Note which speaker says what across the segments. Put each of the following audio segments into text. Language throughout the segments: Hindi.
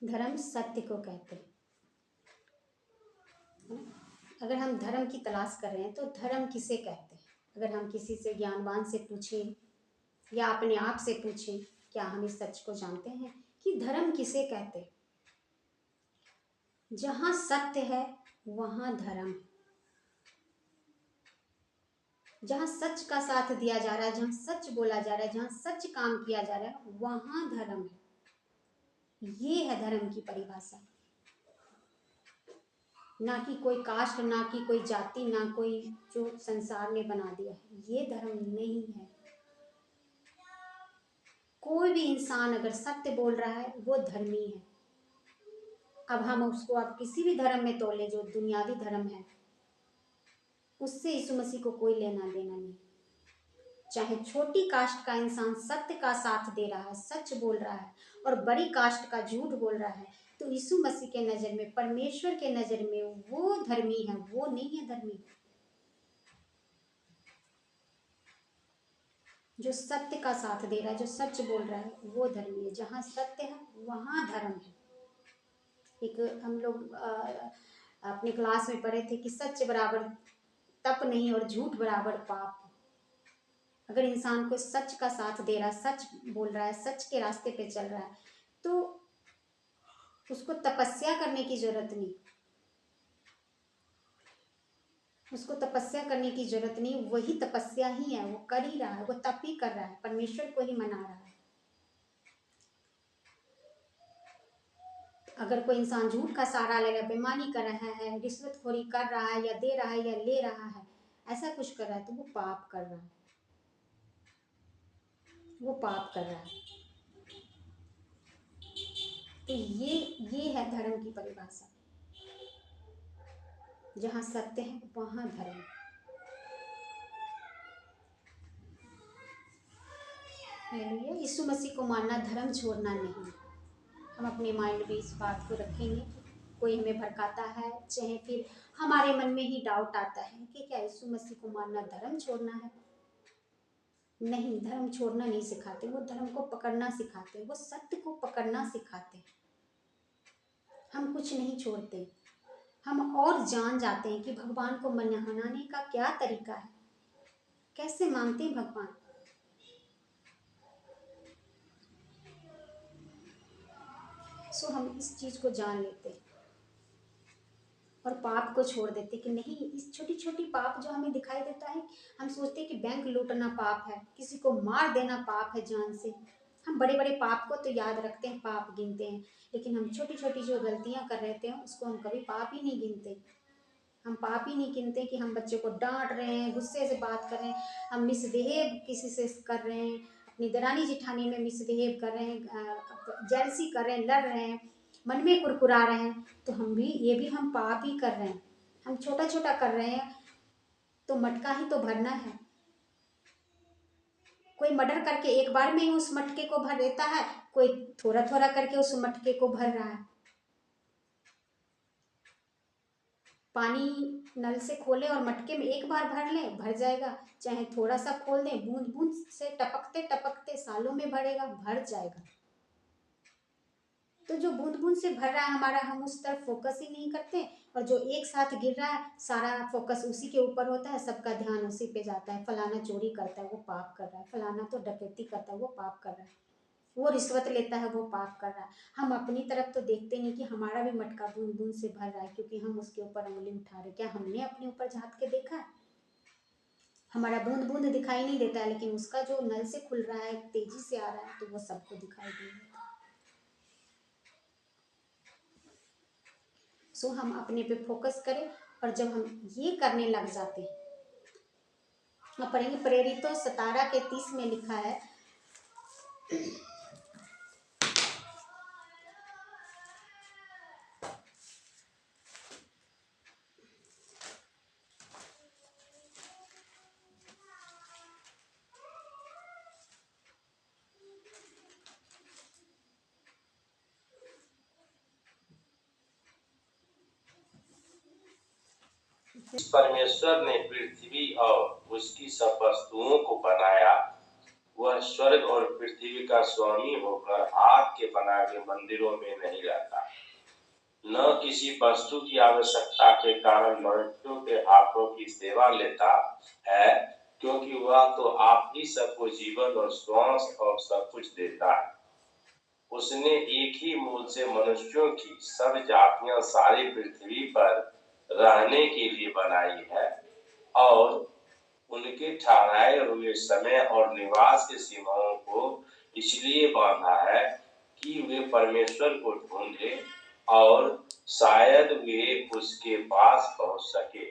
Speaker 1: धर्म सत्य को कहते हैं, है ना? अगर हम धर्म की तलाश कर रहे हैं तो धर्म किसे कहते हैं? अगर हम किसी से ज्ञानवान से पूछें या अपने आप से पूछें, क्या हम इस सच को जानते हैं कि धर्म किसे कहते हैं? जहाँ सत्य है वहाँ धर्म है। जहाँ सच का साथ दिया जा रहा है, जहाँ सच बोला जा रहा है, जहाँ सच काम किया जा रहा है, वहाँ धर्म है। ये है धर्म की परिभाषा। ना कि कोई कास्ट, ना कि कोई जाति, ना कोई जो संसार ने बना दिया है, ये धर्म नहीं है। कोई भी इंसान अगर सत्य बोल रहा है वो धर्मी है। अब हम उसको अब किसी भी धर्म में तोले, जो दुनियावी धर्म है, उससे यीशु मसीह को कोई लेना देना नहीं। चाहे छोटी कास्ट का इंसान सत्य का साथ दे रहा है, सच बोल रहा है, और बड़ी कास्ट का झूठ बोल रहा है, तो यीशु मसीह के नजर में, परमेश्वर के नजर में वो धर्मी है, वो नहीं है धर्मी। जो सत्य का साथ दे रहा है, जो सच बोल रहा है, वो धर्मी है। जहाँ सत्य है वहाँ धर्म है। एक हम लोग अपने क्लास में पढ़े थे कि सच बराबर तप नहीं और झूठ बराबर पाप। अगर इंसान को सच का साथ दे रहा है, सच बोल रहा है, सच के रास्ते पे चल रहा है, तो उसको तपस्या करने की जरूरत नहीं। उसको तपस्या करने की जरूरत नहीं, वही तपस्या ही है, वो कर ही रहा है, वो तप ही कर रहा है, परमेश्वर को ही मना रहा है। अगर कोई इंसान झूठ का सहारा ले रहा है, बेईमानी कर रहा है, रिश्वतखोरी कर रहा है, या दे रहा है या ले रहा है, ऐसा कुछ कर रहा है, तो वो पाप कर रहा है, वो पाप कर रहा है। तो ये है धर्म की परिभाषा। जहाँ सत्य है वहाँ धर्म। हालेलुया। यीशु मसीह को मानना धर्म छोड़ना नहीं। हम अपने माइंड में इस बात को रखेंगे। कोई हमें भड़काता है, चाहे फिर हमारे मन में ही डाउट आता है कि क्या यीशु मसीह को मानना धर्म छोड़ना है? नहीं, धर्म छोड़ना नहीं सिखाते, वो धर्म को पकड़ना सिखाते, वो सत्य को पकड़ना सिखाते। हम कुछ नहीं छोड़ते, हम और जान जाते हैं कि भगवान को मनाने का क्या तरीका है, कैसे मानते हैं भगवान। सो हम इस चीज को जान लेते हैं और पाप को छोड़ देते कि नहीं, इस छोटी छोटी पाप जो हमें दिखाई देता है, हम सोचते हैं कि बैंक लूटना पाप है, किसी को मार देना पाप है जान से। हम बड़े बड़े पाप को तो याद रखते हैं, पाप गिनते हैं, लेकिन हम छोटी छोटी जो गलतियां कर रहे थे उसको हम कभी पाप ही नहीं गिनते। हम पाप ही नहीं गिनते कि हम बच्चे को डांट रहे हैं, गुस्से से बात कर रहे हैं, हम मिसबिहेव किसी से कर रहे हैं, अपनी दरानी जिठानी में मिसबिहेव कर रहे हैं, जेलसी कर रहे हैं, लड़ रहे हैं, मन में कुरकुरा रहे हैं, तो हम भी, ये भी हम पाप ही कर रहे हैं। हम छोटा छोटा कर रहे हैं तो मटका ही तो भरना है। कोई मर्डर करके एक बार में ही उस मटके को भर देता है, कोई थोड़ा थोड़ा करके उस मटके को भर रहा है। पानी नल से खोले और मटके में एक बार भर लें, भर जाएगा। चाहे थोड़ा सा खोल दें, बूंद बूंद से टपकते टपकते सालों में भरेगा, भर जाएगा। तो जो बूंद बूंद से भर रहा है हमारा, हम उस तरफ फोकस ही नहीं करते, और जो एक साथ गिर रहा है सारा फोकस उसी के ऊपर होता है, सबका ध्यान उसी पे जाता है। फलाना चोरी करता है, वो पाप कर रहा है, फलाना तो डकैती करता है, वो पाप कर रहा है, वो रिश्वत लेता है, वो पाप कर रहा है। हम अपनी तरफ तो देखते नहीं कि हमारा भी मटका बूंद बूंद से भर रहा है, क्योंकि हम उसके ऊपर उंगली उठा रहे। क्या हमने अपने ऊपर झाँक के देखा है? हमारा बूंद बूंद दिखाई नहीं देता है, लेकिन उसका जो नल से खुल रहा है, तेजी से आ रहा है, तो वो सबको दिखाई दे रहा है। सो हम अपने पे फोकस करें, और जब हम ये करने लग जाते हैं, हम पढ़ेंगे प्रेरितों 17:30 में लिखा है,
Speaker 2: परमेश्वर ने पृथ्वी और उसकी सब वस्तुओं को बनाया वह स्वर्ग और पृथ्वी का स्वामी होकर हाथ के बनाए हुए मंदिरों में नहीं रहता, न किसी वस्तु की आवश्यकता के कारण मनुष्यों के हाथों की सेवा लेता है, क्योंकि वह तो आप ही सबको जीवन और श्वास और सब कुछ देता है। उसने एक ही मूल से मनुष्यों की सब जातियां सारी पृथ्वी पर रहने के लिए बनाई है, और उनके ठहराए हुए समय और निवास की सीमाओं को इसलिए बांधा है कि वे परमेश्वर को ढूंढे और शायद वे उसके पास पहुंच सके।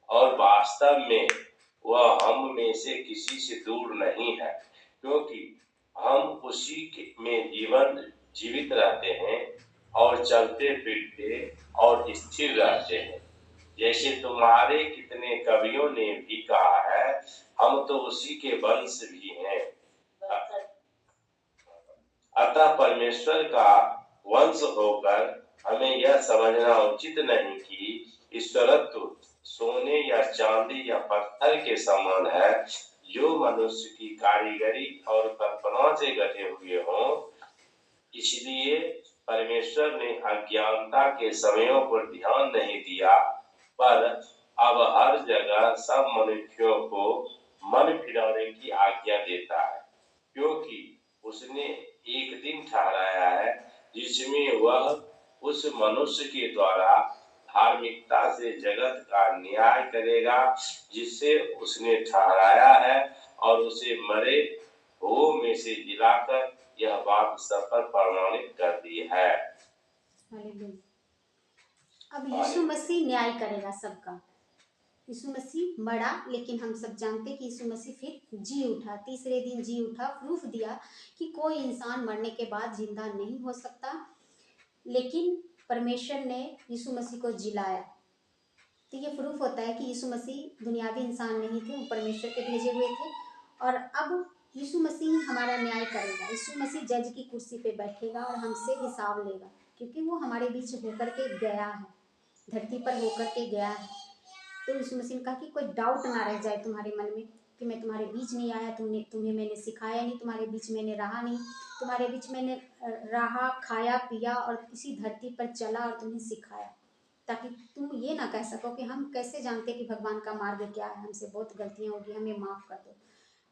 Speaker 2: और वास्तव में वह हम में से किसी से दूर नहीं है, क्योंकि हम उसी में जीवित रहते हैं और चलते फिरते और स्थिर रहते हैं। जैसे तुम्हारे कितने कवियों ने भी कहा है, हम तो उसी के वंश भी हैं। अतः परमेश्वर का वंश होकर हमें यह समझना उचित नहीं कि ईश्वरत्व सोने या चांदी या पत्थर के समान है, जो मनुष्य की कारीगरी और कल्पना से गढ़े हुए हों। इसलिए परमेश्वर ने अज्ञानता के समयों पर ध्यान नहीं दिया, पर अब हर जगह सब मनुष्यों को मन फिराने की आज्ञा देता है, क्योंकि उसने एक दिन ठहराया है जिसमें वह उस मनुष्य के द्वारा धार्मिकता से जगत का न्याय करेगा, जिसे उसने ठहराया है, और उसे मरे हुओं में से जिलाकर यह बात सब पर प्रमाणित कर दी है।
Speaker 1: अब यीशु मसीह न्याय करेगा सबका। यीशु मसीह मरा, लेकिन हम सब जानते कि यीशु मसीह फिर जी उठा, तीसरे दिन जी उठा। प्रूफ दिया कि कोई इंसान मरने के बाद जिंदा नहीं हो सकता, लेकिन परमेश्वर ने यीशु मसीह को जिलाया। तो ये प्रूफ होता है कि यीशु मसीह दुनियावी इंसान नहीं थे, वो परमेश्वर के भेजे हुए थे। और अब यीशु मसीह हमारा न्याय करेगा। यीशु मसीह जज की कुर्सी पे बैठेगा और हमसे हिसाब लेगा, क्योंकि वो हमारे बीच होकर के गया है, धरती पर होकर के गया है। तो यीशु मसीह ने कहा कि कोई डाउट ना रह जाए तुम्हारे मन में कि मैं तुम्हारे बीच नहीं आया, तुम्हें मैंने सिखाया नहीं, तुम्हारे बीच मैंने रहा नहीं, तुम्हारे बीच मैंने रहा, खाया पिया और इसी धरती पर चला और तुम्हें सिखाया, ताकि तुम ये ना कह सको कि हम कैसे जानते कि भगवान का मार्ग क्या है, हमसे बहुत गलतियां होगी, हमें माफ़ कर दो।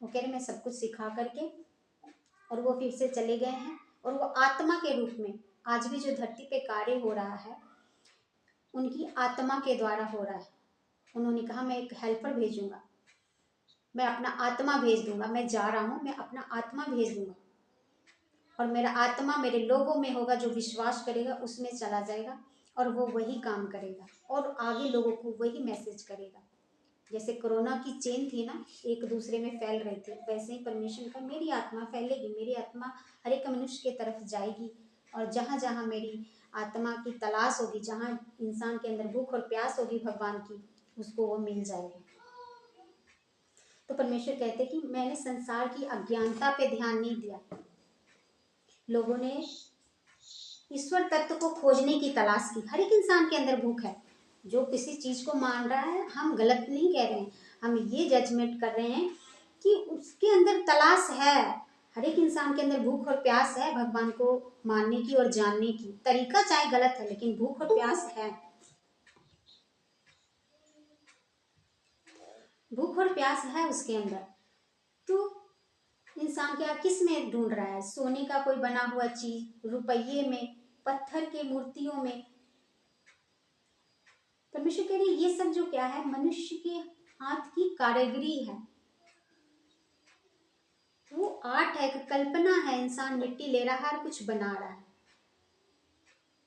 Speaker 1: वो कह रहे मैं सब कुछ सिखा करके, और वो फिर से चले गए हैं। और वो आत्मा के रूप में आज भी जो धरती पे कार्य हो रहा है, उनकी आत्मा के द्वारा हो रहा है। उन्होंने कहा मैं एक हेल्पर भेजूंगा, मैं अपना आत्मा भेज दूंगा, मैं जा रहा हूँ, मैं अपना आत्मा भेज दूंगा, और मेरा आत्मा मेरे लोगों में होगा, जो विश्वास करेगा उसमें चला जाएगा, और वो वही काम करेगा और आगे लोगों को वही मैसेज करेगा। जैसे कोरोना की चेन थी ना, एक दूसरे में फैल रही थी, वैसे ही परमेश्वर का मेरी आत्मा फैलेगी, मेरी आत्मा हर एक मनुष्य के तरफ जाएगी, और जहाँ जहाँ मेरी आत्मा की तलाश होगी, जहाँ इंसान के अंदर भूख और प्यास होगी भगवान की, उसको वो मिल जाएगा। तो परमेश्वर कहते कि मैंने संसार की अज्ञानता पे ध्यान नहीं दिया, लोगों ने ईश्वर तत्व को खोजने की तलाश की। हर एक इंसान के अंदर भूख है, जो किसी चीज को मान रहा है, हम गलत नहीं कह रहे हैं, हम ये जजमेंट कर रहे हैं कि उसके अंदर तलाश है। हर एक इंसान के अंदर भूख और प्यास है भगवान को मानने की और जानने की। तरीका चाहे गलत है, लेकिन भूख और प्यास है, भूख और प्यास है उसके अंदर। तो इंसान क्या किस में ढूंढ रहा है? सोने का कोई बना हुआ चीज, रुपये में, पत्थर के मूर्तियों में। परमेश्वर कह रही ये सब जो क्या है, मनुष्य के हाथ की कारीगरी है, वो आर्ट है, कल्पना है। इंसान मिट्टी ले रहा है और कुछ बना रहा है,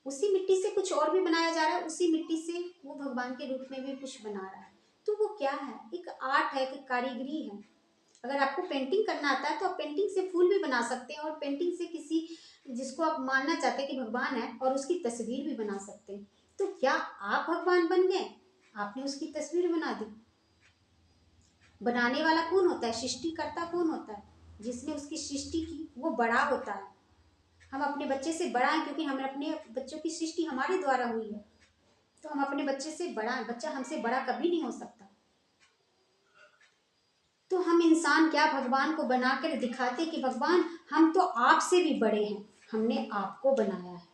Speaker 1: उसी मिट्टी से कुछ और भी बनाया जा रहा है, उसी मिट्टी से वो भगवान के रूप में भी कुछ बना रहा है। तो वो क्या है? एक आर्ट है, एक कारीगरी है। अगर आपको पेंटिंग करना आता है तो आप पेंटिंग से फूल भी बना सकते हैं, और पेंटिंग से किसी जिसको आप मानना चाहते हैं कि भगवान है, और उसकी तस्वीर भी बना सकते हैं। तो क्या आप भगवान बन गए? आपने उसकी तस्वीर बना दी। बनाने वाला कौन होता है? सृष्टिकर्ता कौन होता है? जिसने उसकी सृष्टि की वो बड़ा होता है। हम अपने बच्चे से बड़ा हैं, क्योंकि हमें अपने बच्चों की सृष्टि हमारे द्वारा हुई है, तो हम अपने बच्चे से बड़ा हैं। बच्चा हमसे बड़ा कभी नहीं हो सकता। तो हम इंसान क्या भगवान को बनाकर दिखाते कि भगवान हम तो आपसे भी बड़े हैं, हमने आपको बनाया है।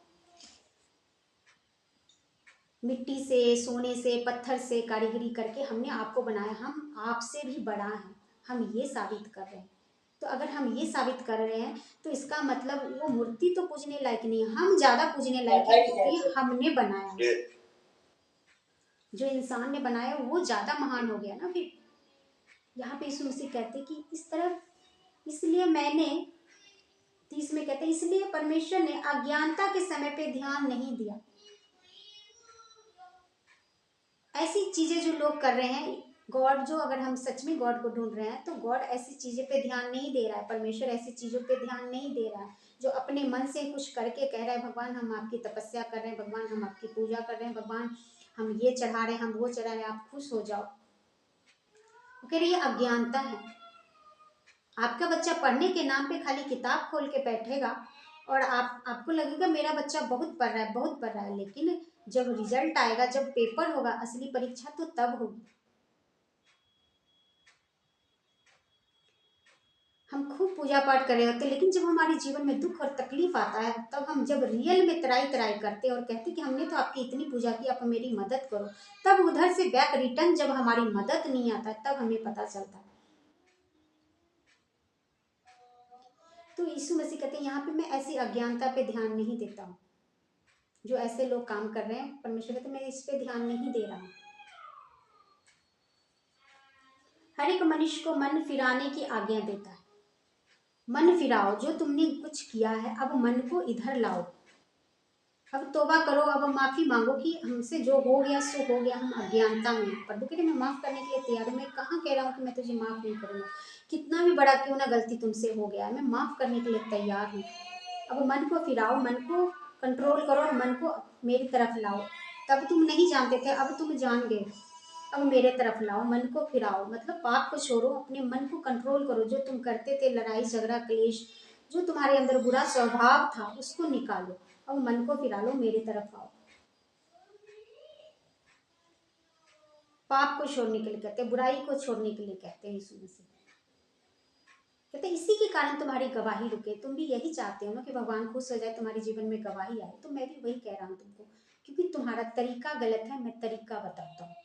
Speaker 1: मिट्टी से, सोने से, पत्थर से कारीगरी करके हमने आपको बनाया, हम आपसे भी बड़ा हैं, हम ये साबित कर रहे हैं। तो अगर हम ये साबित कर रहे हैं तो इसका मतलब वो मूर्ति तो पूजने लायक नहीं है, हम ज्यादा पूजने लायक है क्योंकि हमने बनाया उसे। जो इंसान ने बनाया वो ज्यादा महान हो गया ना। फिर यहाँ पे यीशु मसीह कहते कि इस तरह, इसलिए मैंने 30 में कहते इसलिए परमेश्वर ने अज्ञानता के समय पे ध्यान नहीं दिया। ऐसी चीजें जो लोग कर रहे हैं, गॉड जो, अगर हम सच में गॉड को ढूंढ रहे हैं तो गॉड ऐसी चीजें पे ध्यान नहीं दे रहा है, परमेश्वर ऐसी चीजों पे ध्यान नहीं दे रहा है। जो अपने मन से कुछ करके कह रहा है भगवान हम आपकी तपस्या कर रहे हैं, भगवान हम आपकी पूजा कर रहे हैं, भगवान हम ये चढ़ा रहे हैं, हम वो चढ़ा रहे हैं, आप खुश हो जाओ। कह रही ये अज्ञानता है। आपका बच्चा पढ़ने के नाम पे खाली किताब खोल के बैठेगा और आपको लगेगा मेरा बच्चा बहुत पढ़ रहा है, बहुत पढ़ रहा है, लेकिन जब रिजल्ट आएगा, जब पेपर होगा, असली परीक्षा तो तब होगी। हम खूब पूजा पाठ कर रहे होते, लेकिन जब हमारे जीवन में दुख और तकलीफ आता है, तब हम जब रियल में तराई तराई करते और कहते कि हमने तो आपकी इतनी पूजा की, आप मेरी मदद करो, तब उधर से बैक रिटर्न जब हमारी मदद नहीं आता, तब हमें पता चलता है। तो यीशु मसीह कहते हैं यहाँ पे मैं ऐसी अज्ञानता पे ध्यान नहीं देता हूँ। जो ऐसे लोग काम कर रहे हैं, परमेश्वर कहते मैं इस पे ध्यान नहीं दे रहा हूँ। हर एक मनुष्य को मन फिराने की आज्ञा देता है। मन फिराओ, जो तुमने कुछ किया है अब मन को इधर लाओ, अब तौबा करो, अब माफी मांगो कि हमसे जो हो गया सो हो गया, हम अज्ञानता में। प्रभु कहते मैं माफ करने के लिए तैयार हूँ। मैं कहाँ कह रहा हूँ कि मैं तुझे माफ नहीं करूंगा, कितना भी बड़ा क्यों ना गलती तुमसे हो गया है, मैं माफ करने के लिए तैयार हूँ। अब मन को फिराओ, मन को कंट्रोल करो और मन को मेरी तरफ लाओ। तब तुम नहीं जानते थे, अब तुम जान गए, अब मेरे तरफ लाओ, मन को फिराओ, मतलब पाप को छोड़ो, अपने मन को कंट्रोल करो। जो तुम करते थे, लड़ाई झगड़ा क्लेश, जो तुम्हारे अंदर बुरा स्वभाव था, उसको निकालो। अब मन को फिरा लो, मेरे तरफ आओ। पाप को छोड़ने के लिए कहते हैं, बुराई को छोड़ने के लिए कहते हैं यीशु मसीह। कहते हैं इसी के कारण तुम्हारी गवाही रुके। तुम भी यही चाहते हो ना कि भगवान खुश हो जाए, तुम्हारे जीवन में गवाही आए। तो मैं भी वही कह रहा हूँ तुमको, क्योंकि तुम्हारा तरीका गलत है, मैं तरीका बताता हूँ।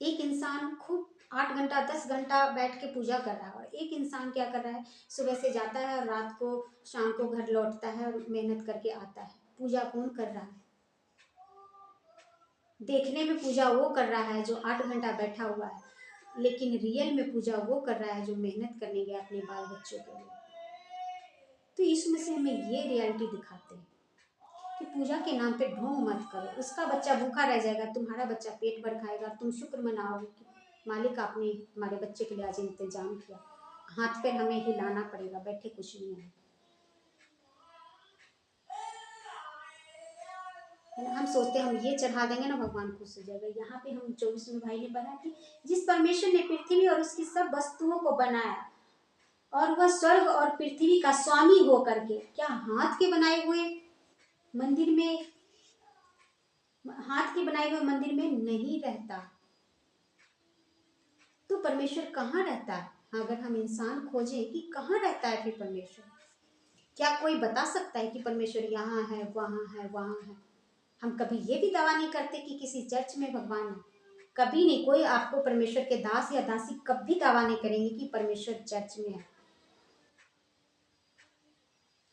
Speaker 1: एक इंसान खूब 8 घंटा 10 घंटा बैठ के पूजा कर रहा है, और एक इंसान क्या कर रहा है, सुबह से जाता है और रात को शाम को घर लौटता है और मेहनत करके आता है। पूजा कौन कर रहा है? देखने में पूजा वो कर रहा है जो 8 घंटा बैठा हुआ है, लेकिन रियल में पूजा वो कर रहा है जो मेहनत करने गया अपने बाल बच्चों के लिए। तो यीशु मसीह हमें ये रियलिटी दिखाते हैं कि पूजा के नाम पे ढोंग मत करो। उसका बच्चा भूखा रह जाएगा, तुम्हारा बच्चा पेट भर खाएगा, तुम शुक्र मनाओगे कि मालिक आपने हमारे बच्चे के लिए आज इंतजाम किया। हाथ पैर हमें हिलाना पड़ेगा, बैठे कुछ नहीं है। हम सोचते हैं हम ये चढ़ा देंगे ना भगवान खुश हो जाएगा। यहाँ पे हम 24वें भाई ने पढ़ा कि जिस परमेश्वर ने पृथ्वी और उसकी सब वस्तुओं को बनाया, और वह स्वर्ग और पृथ्वी का स्वामी हो करके, क्या हाथ के बनाए हुए मंदिर में, हाथ के बनाए हुए मंदिर में नहीं रहता, तो परमेश्वर कहाँ रहता है? अगर हम इंसान खोजें कि कहाँ रहता है फिर परमेश्वर, क्या कोई बता सकता है कि परमेश्वर यहाँ है, वहाँ है, वहाँ है? हम कभी ये भी दावा नहीं करते कि किसी चर्च में भगवान है, कभी नहीं। कोई आपको परमेश्वर के दास या दासी कभी दावा नहीं करेंगे कि परमेश्वर चर्च में है,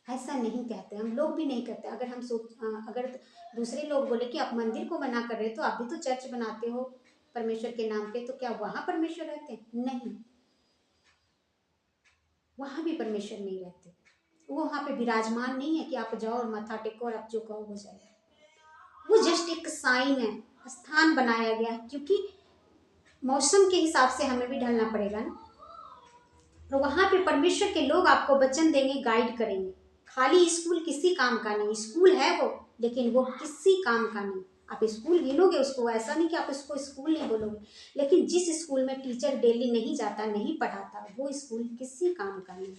Speaker 1: ऐसा नहीं कहते, हम लोग भी नहीं कहते। अगर हम अगर दूसरे लोग बोले कि आप मंदिर को बना कर रहे तो आप भी तो चर्च बनाते हो परमेश्वर के नाम पे, तो क्या वहां परमेश्वर रहते? नहीं, वहां भी परमेश्वर नहीं रहते। वो वहां पे विराजमान नहीं है कि आप जाओ और माथा टेको और आप जो कहो हो जाए। वो जस्ट एक साइन है, स्थान बनाया गया है, क्योंकि मौसम के हिसाब से हमें भी ढलना पड़ेगा ना। तो वहां पे परमेश्वर के लोग आपको वचन देंगे, गाइड करेंगे। खाली स्कूल किसी काम का नहीं, स्कूल है वो, लेकिन वो किसी काम का नहीं। आप स्कूल गिनोगे उसको, ऐसा नहीं कि आप उसको स्कूल नहीं बोलोगे, लेकिन जिस स्कूल में टीचर डेली नहीं जाता, नहीं पढ़ाता, वो स्कूल किसी काम का नहीं।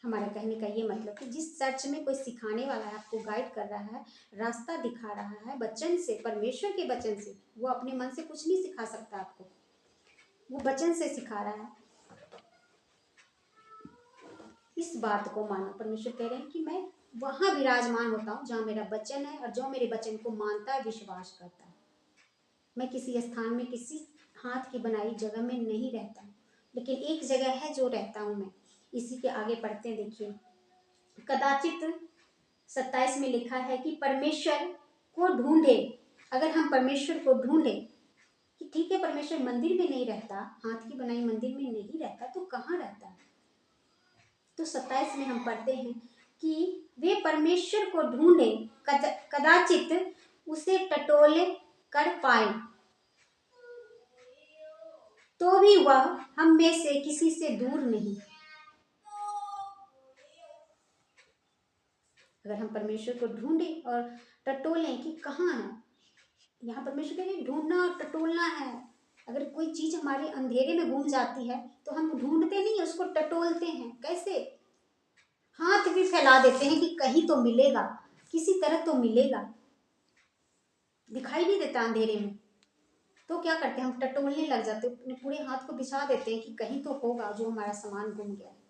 Speaker 1: हमारा कहने का ये मतलब कि जिस चर्च में कोई सिखाने वाला है, आपको गाइड कर रहा है, रास्ता दिखा रहा है वचन से, परमेश्वर के वचन से, वो अपने मन से कुछ नहीं सिखा सकता आपको, वो वचन से सिखा रहा है। इस बात को मानो। परमेश्वर कह रहे हैं कि मैं वहां विराजमान होता हूँ जहाँ मेरा वचन है और जो मेरे वचन को मानता है, विश्वास करता है। मैं किसी स्थान में, किसी हाथ की बनाई जगह में नहीं रहता हूँ, लेकिन एक जगह है जो रहता हूँ मैं। इसी के आगे पढ़ते हैं, देखिए कदाचित 27 में लिखा है कि परमेश्वर को ढूंढे। अगर हम परमेश्वर को ढूंढे कि ठीक है परमेश्वर मंदिर में नहीं रहता, हाथ की बनाई मंदिर में नहीं रहता, तो कहाँ रहता है? तो 27 में हम पढ़ते हैं कि वे परमेश्वर को ढूंढे, कदाचित उसे टटोले कर पाए, तो भी वह हम में से किसी से दूर नहीं। अगर हम परमेश्वर को ढूंढे और टटोलें कि कहाँ है, यहाँ परमेश्वर कह रहे हैं ढूंढना और टटोलना है। अगर कोई चीज हमारे अंधेरे में घूम जाती है तो हम ढूंढते नहीं, उसको टटोलते हैं। कैसे? हाथ भी फैला देते हैं कि कहीं तो मिलेगा, किसी तरह तो मिलेगा। दिखाई नहीं देता अंधेरे में, तो क्या करते हैं हम टटोलने लग जाते हैं, अपने पूरे हाथ को बिछा देते हैं कि कहीं तो होगा जो हमारा सामान गुम गया है।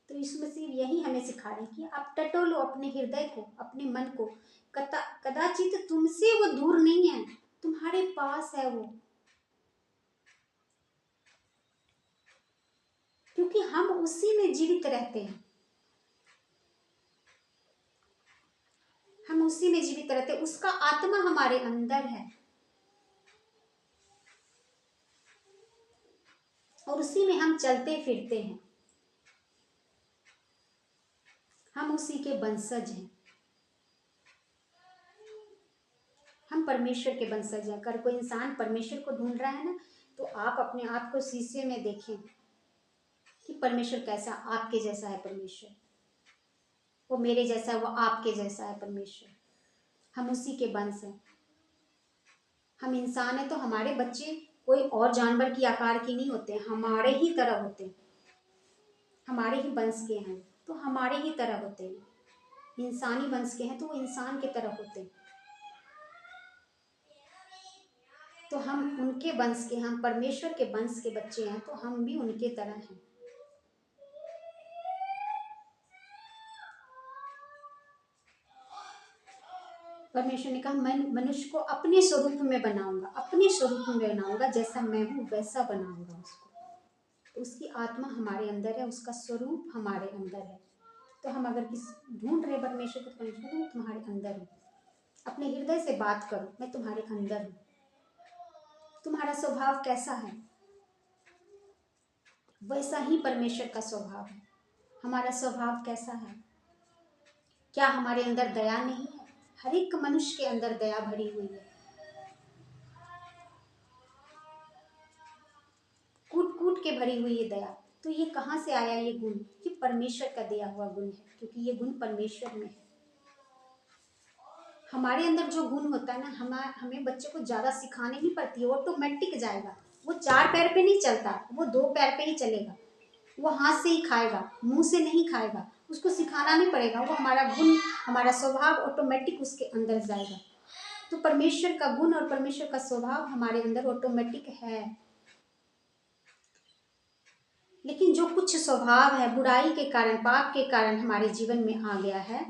Speaker 1: तो यीशु मसीह यही हमें सिखा रहे हैं कि आप टटोलो अपने हृदय को, अपने मन को। कदाचित तुमसे वो दूर नहीं है, तुम्हारे पास है वो, क्योंकि हम उसी में जीवित रहते हैं। हम उसी में जीवित रहते हैं, उसका आत्मा हमारे अंदर है और उसी में हम चलते फिरते हैं। हम उसी के वंशज हैं, हम परमेश्वर के वंशज हैं। अगर कोई इंसान परमेश्वर को ढूंढ रहा है ना, तो आप अपने आप को शीशे में देखें कि परमेश्वर कैसा, आपके जैसा है परमेश्वर, वो मेरे जैसा है, वो आपके जैसा है परमेश्वर। हम उसी के वंश हैं। हम इंसान हैं तो हमारे बच्चे कोई और जानवर की आकार की नहीं होते, हमारे ही तरह होते हैं, हमारे ही वंश के हैं तो हमारे ही तरह होते हैं। इंसानी वंश के हैं तो वो इंसान के तरह होते हैं। तो हम उनके वंश के, हम परमेश्वर के वंश के बच्चे हैं, तो हम भी उनके तरह हैं। परमेश्वर ने कहा मैं मनुष्य को अपने स्वरूप में बनाऊंगा, अपने स्वरूप में बनाऊंगा, जैसा मैं हूँ वैसा बनाऊंगा उसको। तो उसकी आत्मा हमारे अंदर है, उसका स्वरूप हमारे अंदर है। तो हम अगर ढूंढ रहे परमेश्वर को, परमेश्वर को मैं तुम्हारे अंदर हूँ, अपने हृदय से बात करो, मैं तुम्हारे अंदर हूँ। तुम्हारा स्वभाव कैसा है, वैसा ही परमेश्वर का स्वभाव है। हमारा स्वभाव कैसा है? क्या हमारे अंदर दया नहीं है? हर एक मनुष्य के अंदर दया भरी हुई है। कूट कूट के भरी हुई है दया। तो ये कहाँ से आया ये गुण? ये परमेश्वर का दिया हुआ गुण है, क्योंकि ये गुण परमेश्वर में है। हमारे अंदर जो गुण होता है ना, हमें बच्चे को ज्यादा सिखाने नहीं पड़ती है, वो ऑटोमेटिक जाएगा। वो 4 पैर पे नहीं चलता, वो 2 पैर पे ही चलेगा। वो हाथ से ही खाएगा, मुंह से नहीं खाएगा, उसको सिखाना नहीं पड़ेगा। वो हमारा गुण, हमारा स्वभाव ऑटोमेटिक उसके अंदर जाएगा। तो परमेश्वर का गुण और परमेश्वर का स्वभाव हमारे अंदर ऑटोमेटिक है। लेकिन जो कुछ स्वभाव है बुराई के कारण, पाप के कारण हमारे जीवन में आ गया है,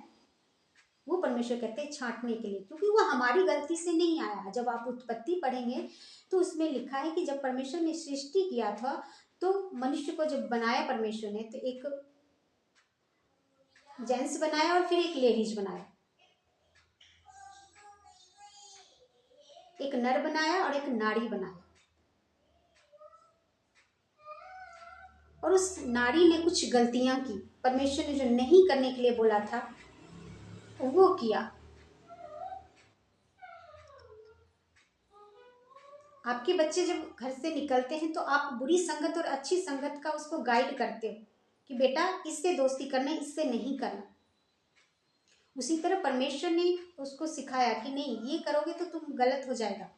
Speaker 1: वो परमेश्वर कहते हैं छांटने के लिए, क्योंकि वो हमारी गलती से नहीं आया है। जब आप उत्पत्ति पढ़ेंगे तो उसमें लिखा है कि जब परमेश्वर ने सृष्टि किया था, तो मनुष्य को जब बनाया परमेश्वर ने, तो एक जेंट्स बनाया और फिर एक लेडीज बनाया, एक नर बनाया और एक नारी बनाया। और उस नारी ने कुछ गलतियां की, परमेश्वर ने जो नहीं करने के लिए बोला था वो किया। आपके बच्चे जब घर से निकलते हैं तो आप बुरी संगत और अच्छी संगत का उसको गाइड करते हो कि बेटा इससे दोस्ती करना, इससे नहीं करना। उसी तरह परमेश्वर ने उसको सिखाया कि नहीं ये करोगे तो तुम गलत हो जाएगा,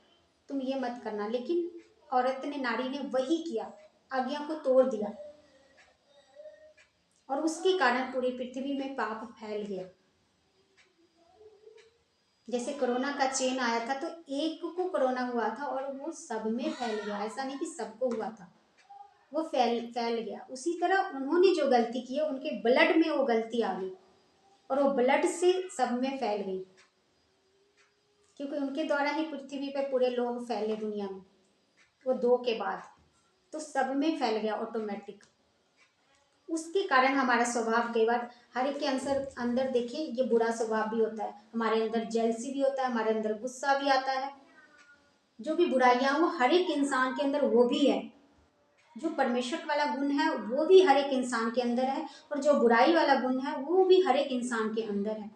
Speaker 1: तुम ये मत करना। लेकिन औरत ने, नारी ने वही किया, आज्ञा को तोड़ दिया। और उसके कारण पूरी पृथ्वी में पाप फैल गया। जैसे कोरोना का चेन आया था तो एक को कोरोना हुआ था और वो सब में फैल गया, ऐसा नहीं कि सबको हुआ था, वो फैल गया। उसी तरह उन्होंने जो गलती की है उनके ब्लड में वो गलती आ गई और वो ब्लड से सब में फैल गई, क्योंकि उनके द्वारा ही पृथ्वी पे पूरे लोग फैले दुनिया में, वो 2 के बाद तो सब में फैल गया ऑटोमेटिक। उसके कारण हमारा स्वभाव कई बार हर एक के अंदर देखिए ये बुरा स्वभाव भी होता है, हमारे अंदर जेलसी भी होता है, हमारे अंदर गुस्सा भी आता है। जो भी बुराइयां वो हर एक इंसान के अंदर वो भी है। जो परमेश्वर वाला गुण है वो भी हर एक इंसान के अंदर है और जो बुराई वाला गुण है वो भी हर एक इंसान के अंदर है।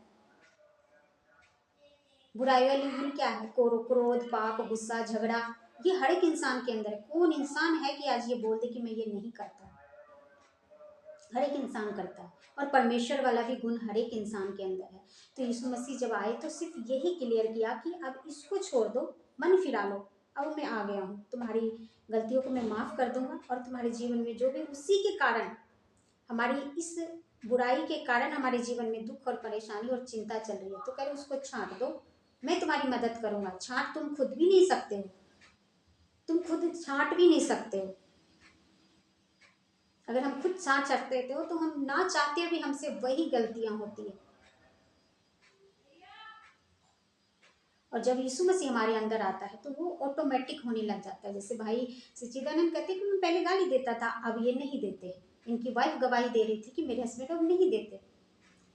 Speaker 1: बुराई वाली गुण क्या है? क्रोध, पाप, गुस्सा, झगड़ा, ये हर एक इंसान के अंदर है। कौन इंसान है कि आज ये बोल दे कि मैं ये नहीं करता? हर एक इंसान करता है और परमेश्वर वाला भी गुण हर एक इंसान के अंदर है। तो यीशु मसीह जब आए तो सिर्फ यही क्लियर किया कि अब इसको छोड़ दो, मन फिरा लो, अब मैं आ गया हूँ, तुम्हारी गलतियों को मैं माफ़ कर दूंगा और तुम्हारे जीवन में जो भी उसी के कारण, हमारी इस बुराई के कारण हमारे जीवन में दुख और परेशानी और चिंता चल रही है, तो कह रहे उसको छांट दो, मैं तुम्हारी मदद करूंगा। छांट तुम खुद भी नहीं सकते हो, तुम खुद छांट भी नहीं सकते हो। अगर हम खुद छांट सकते थे तो हम ना चाहते भी हमसे वही गलतियां होती है। और जब यीशु मसीह हमारे अंदर आता है तो वो ऑटोमेटिक होने लग जाता है। जैसे भाई सच्चिदानंद कहते हैं कि मैं पहले गाली देता था, अब ये नहीं देते। इनकी वाइफ गवाही दे रही थी कि मेरे हस्बैंड अब नहीं देते।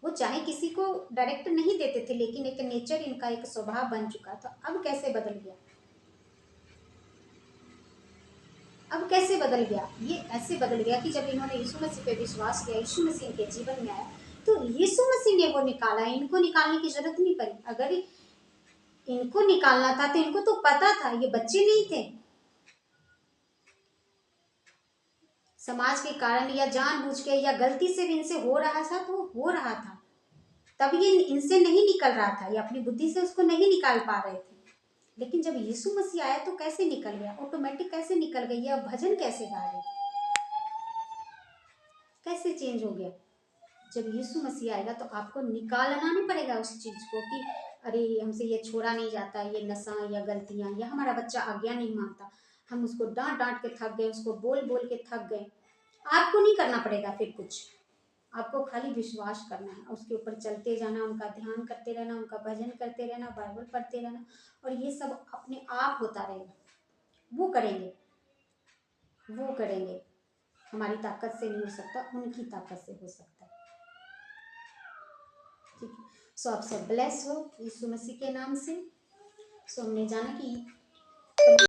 Speaker 1: वो चाहे किसी को डायरेक्ट नहीं देते थे, लेकिन एक नेचर इनका, एक स्वभाव बन चुका था। अब कैसे बदल गया? अब कैसे बदल गया? ये ऐसे बदल गया कि जब इन्होंने यीशु मसीह पे विश्वास किया, यीशु मसीह इनके जीवन में आया, तो यीशु मसीह ने वो निकाला। इनको निकालने की जरूरत नहीं पड़ी। अगर इनको निकालना था तो इनको तो पता था, ये बच्चे नहीं थे। समाज के कारण या जानबूझ के या गलती से भी इनसे हो रहा था तो हो रहा था, तब ये इनसे नहीं निकल रहा था, ये अपनी बुद्धि से उसको नहीं निकाल पा रहे थे। लेकिन जब यीशु मसीह आया तो कैसे निकल गया? ऑटोमेटिक कैसे निकल गई? अब भजन कैसे गा रहे, कैसे चेंज हो गया? जब यीशु मसीह आएगा तो आपको निकालना नहीं पड़ेगा उस चीज को कि अरे हमसे ये छोड़ा नहीं जाता, ये नशा या गलतियां, या हमारा बच्चा आज्ञा नहीं मानता, हम उसको डांट डांट के थक गए, उसको बोल बोल के थक गए। आपको नहीं करना पड़ेगा फिर कुछ, आपको खाली विश्वास करना है, उसके ऊपर चलते जाना, उनका ध्यान करते रहना, उनका भजन करते रहना, बाइबल पढ़ते रहना, और ये सब अपने आप होता रहेगा। वो करेंगे, वो करेंगे। हमारी ताकत से नहीं हो सकता, उनकी ताकत से हो सकता है। ठीक है। सो आप सब ब्लेस हो यीशु मसीह के नाम से। सो हमने जाना कि